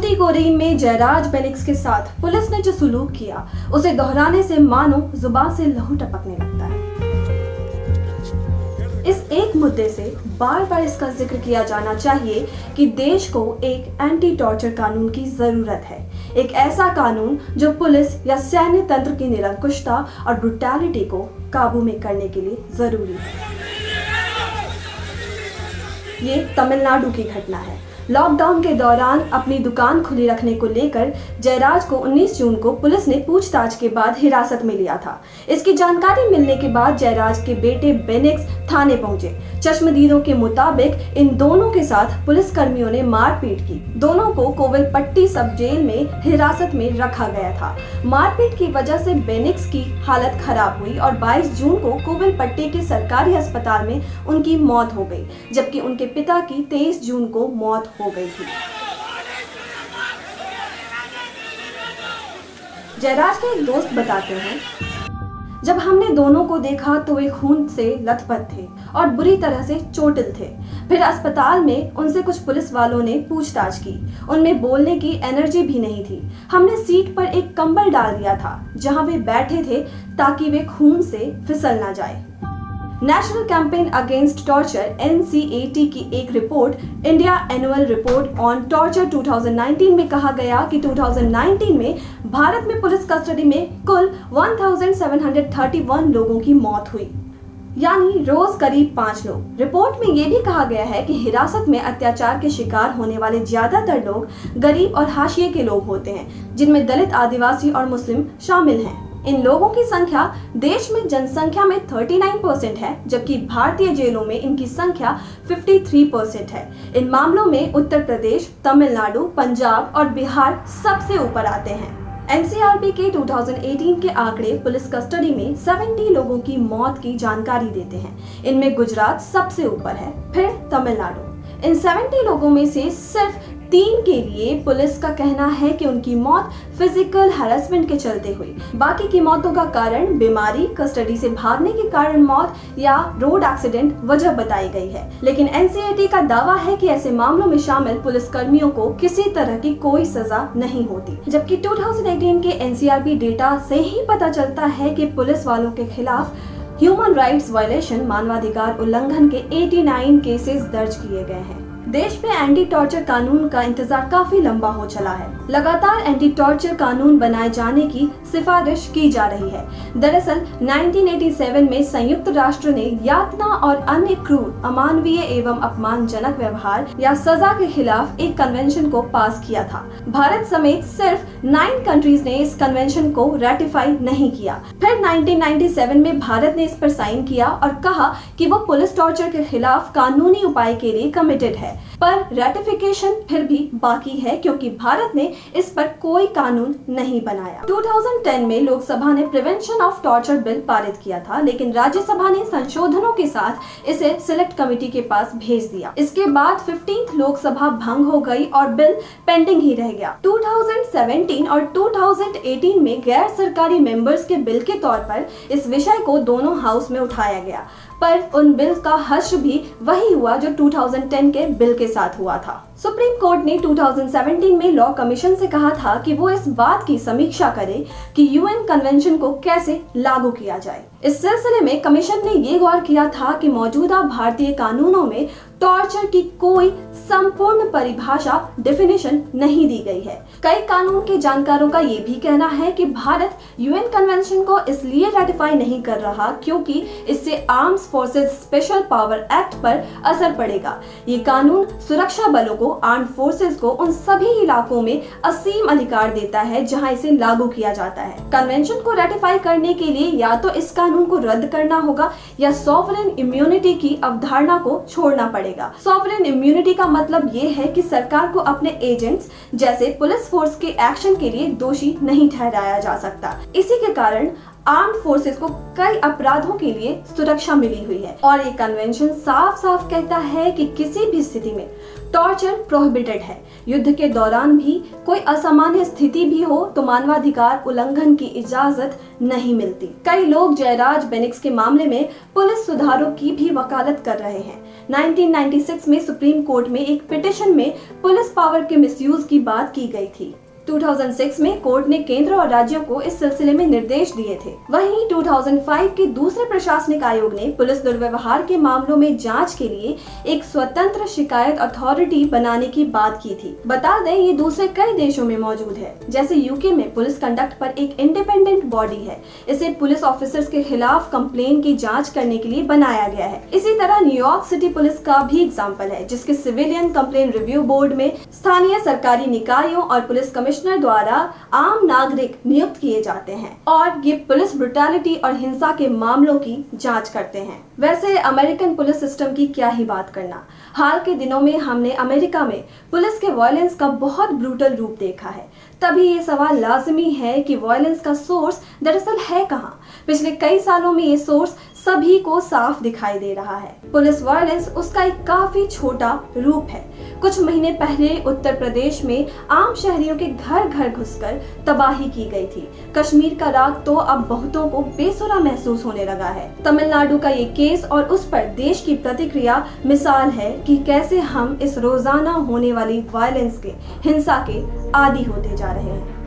तूतीकोरिन में जयराज बेनिक्स के साथ पुलिस ने जो सुलूक किया उसे दोहराने से मानो जुबान से लहू टपकने लगता है। इस एक मुद्दे से बार बार इसका जिक्र किया जाना चाहिए कि देश को एक एंटी टॉर्चर कानून की जरूरत है। एक ऐसा कानून जो पुलिस या सैन्य तंत्र की निरंकुशता और ब्रुटैलिटी को काबू में करने के लिए जरूरी है। ये तमिलनाडु की घटना है। लॉकडाउन के दौरान अपनी दुकान खुली रखने को लेकर जयराज को 19 जून को पुलिस ने पूछताछ के बाद हिरासत में लिया था। इसकी जानकारी मिलने के बाद जयराज के बेटे बेनिक्स थाने पहुंचे। चश्मदीदों के मुताबिक इन दोनों के साथ पुलिस कर्मियों ने मारपीट की। दोनों को कोविलपट्टी सब जेल में हिरासत में रखा गया था। मारपीट की वजह से बेनिक्स की हालत खराब हुई और 22 जून को कोविलपट्टी के सरकारी अस्पताल में उनकी मौत हो गई, जबकि उनके पिता की 23 जून को मौत हो गई थी। जयराज के एक दोस्त बताते हैं, जब हमने दोनों को देखा तो वे खून से लथपथ थे और बुरी तरह से चोटिल थे। फिर अस्पताल में उनसे कुछ पुलिस वालों ने पूछताछ की। उनमें बोलने की एनर्जी भी नहीं थी। हमने सीट पर एक कंबल डाल दिया था जहां वे बैठे थे ताकि वे खून से फिसल ना जाए। National campaign against torture NCAT की एक report, India annual report on torture 2019 में कहा गया कि 2019 में भारत में पुलिस कस्टडी में कुल 1731 लोगों की मौत हुई, यानी रोज करीब 5 लोग। रिपोर्ट में यह भी कहा गया है कि हिरासत में अत्याचार के शिकार होने वाले ज्यादातर लोग गरीब और हाशिए के लोग होते हैं, जिनमें दलित, आदिवासी और मुस्लिम शामिल हैं। इन लोगों की संख्या देश में जनसंख्या में 39% है, जबकि भारतीय जेलों में इनकी संख्या 53% है। इन मामलों में उत्तर प्रदेश, तमिलनाडु, पंजाब और बिहार सबसे ऊपर आते हैं। NCRB के 2018 के आंकड़े पुलिस कस्टडी में 70 लोगों की मौत की जानकारी देते हैं। इनमें गुजरात सबसे ऊपर है, फिर तमिलनाडु। इन 70 लोगों में से सिर्फ 3 के लिए पुलिस का कहना है कि उनकी मौत फिजिकल हैरेसमेंट के चलते हुई। बाकी की मौतों का कारण बीमारी, कस्टडी से भागने के कारण मौत या रोड एक्सीडेंट वजह बताई गई है। लेकिन NCAT का दावा है कि ऐसे मामलों में शामिल पुलिस कर्मियों को किसी तरह की कोई सजा नहीं होती, जबकि 2018 के NCRB डेटा से ही पता चलता है कि पुलिस वालों के खिलाफ ह्यूमन राइट्स वायलेशन, मानवाधिकार उल्लंघन के 89 केसेस दर्ज किए गए हैं। देश में एंटी टॉर्चर कानून का इंतजार काफी लंबा हो चला है। लगातार एंटी टॉर्चर कानून बनाए जाने की सिफारिश की जा रही है। दरअसल 1987 में संयुक्त राष्ट्र ने यातना और अन्य क्रूर, अमानवीय एवं अपमानजनक व्यवहार या सजा के खिलाफ एक कन्वेंशन को पास किया था। भारत समेत सिर्फ 9 कंट्रीज ने इस कन्वेंशन को रेटिफाई नहीं किया। फिर 1997 में भारत ने इस पर साइन किया और कहा कि वो पुलिस टॉर्चर के खिलाफ कानूनी उपाय के लिए कमिटेड है, पर रेटिफिकेशन फिर भी बाकी है क्योंकि भारत ने इस पर कोई कानून नहीं बनाया। 2010 में लोकसभा ने प्रिवेंशन ऑफ टॉर्चर बिल पारित किया था, लेकिन राज्यसभा ने संशोधनों के साथ इसे सिलेक्ट कमेटी के पास भेज दिया। इसके बाद 15th लोकसभा भंग हो गई और बिल पेंडिंग ही रह गया। 2017 और 2018 में गैर सरकारी मेंबर्स के बिल के तौर पर इस विषय को दोनों हाउस में उठाया गया, पर उन बिल का हश्र भी वही हुआ जो 2010 के बिल के साथ हुआ था। सुप्रीम कोर्ट ने 2017 में लॉ कमीशन से कहा था कि वो इस बात की समीक्षा करे कि UN कन्वेंशन को कैसे लागू किया जाए। इस सिलसिले में कमीशन ने ये गौर किया था कि मौजूदा भारतीय कानूनों में टॉर्चर की कोई संपूर्ण परिभाषा, डेफिनेशन नहीं दी गई है। कई कानून के जानकारों का ये भी कहना है कि भारत UN कन्वेंशन को इसलिए रेटिफाई नहीं कर रहा क्योंकि इससे arms forces special power act पर असर पड़ेगा। ये कानून सुरक्षा बलों को, आर्म्ड फोर्सेस को उन सभी इलाकों में असीम अधिकार देता है जहां इसे लागू किया जाता है। कन्वेंशन को रेटिफाई करने के लिए या तो इस कानून को रद्द करना होगा या सॉवरेन इम्यूनिटी की अवधारणा को छोड़ना पड़ेगा। सॉवरेन इम्यूनिटी का मतलब ये है कि सरकार को अपने एजेंट्स जैसे पुलिस फोर्स के एक्शन के लिए दोषी नहीं ठहराया जा सकता। इसी के कारण आर्म्ड फोर्सेस को कई अपराधों के लिए सुरक्षा मिली हुई है और ये कन्वेंशन साफ साफ कहता है कि किसी भी स्थिति में टॉर्चर प्रोहिबिटेड है। युद्ध के दौरान भी कोई असामान्य स्थिति भी हो तो मानवाधिकार उल्लंघन की इजाजत नहीं मिलती। कई लोग जयराज बेनिक्स के मामले में पुलिस सुधारों की भी वकालत कर रहे हैं। 1996 में सुप्रीम कोर्ट में एक पिटीशन में पुलिस पावर के मिसयूज की बात की गई थी। 2006 में कोर्ट ने केंद्र और राज्यों को इस सिलसिले में निर्देश दिए थे। वहीं 2005 के दूसरे प्रशासनिक आयोग ने पुलिस दुर्व्यवहार के मामलों में जांच के लिए एक स्वतंत्र शिकायत अथॉरिटी बनाने की बात की थी। बता दें ये दूसरे कई देशों में मौजूद है। जैसे यूके में पुलिस कंडक्ट पर एक इंडिपेंडेंट बॉडी है। इसे पुलिस ऑफिसर्स के खिलाफ कंप्लेन की जाँच करने के लिए बनाया गया है। इसी तरह न्यूयॉर्क सिटी पुलिस का भी एग्जाम्पल है, जिसके सिविलियन कंप्लेन रिव्यू बोर्ड में स्थानीय सरकारी निकायों और पुलिस कमिश्नर द्वारा आम नागरिक नियुक्त किए जाते हैं और ये पुलिस ब्रुटैलिटी और हिंसा के मामलों की जांच करते हैं। वैसे अमेरिकन पुलिस सिस्टम की क्या ही बात करना। हाल के दिनों में हमने अमेरिका में पुलिस के वायलेंस का बहुत ब्रूटल रूप देखा है। तभी ये सवाल लाजमी है कि वायलेंस का सोर्स दरअसल है कहाँ। पिछले कई सालों में ये सोर्स सभी को साफ दिखाई दे रहा है। पुलिस वायलेंस उसका एक काफी छोटा रूप है। कुछ महीने पहले उत्तर प्रदेश में आम शहरियों के घर घर घुसकर तबाही की गई थी। कश्मीर का राग तो अब बहुतों को बेसुरा महसूस होने लगा है। तमिलनाडु का ये केस और उस पर देश की प्रतिक्रिया मिसाल है कि कैसे हम इस रोजाना होने वाली वायलेंस के, हिंसा के आदी होते जा रहे हैं।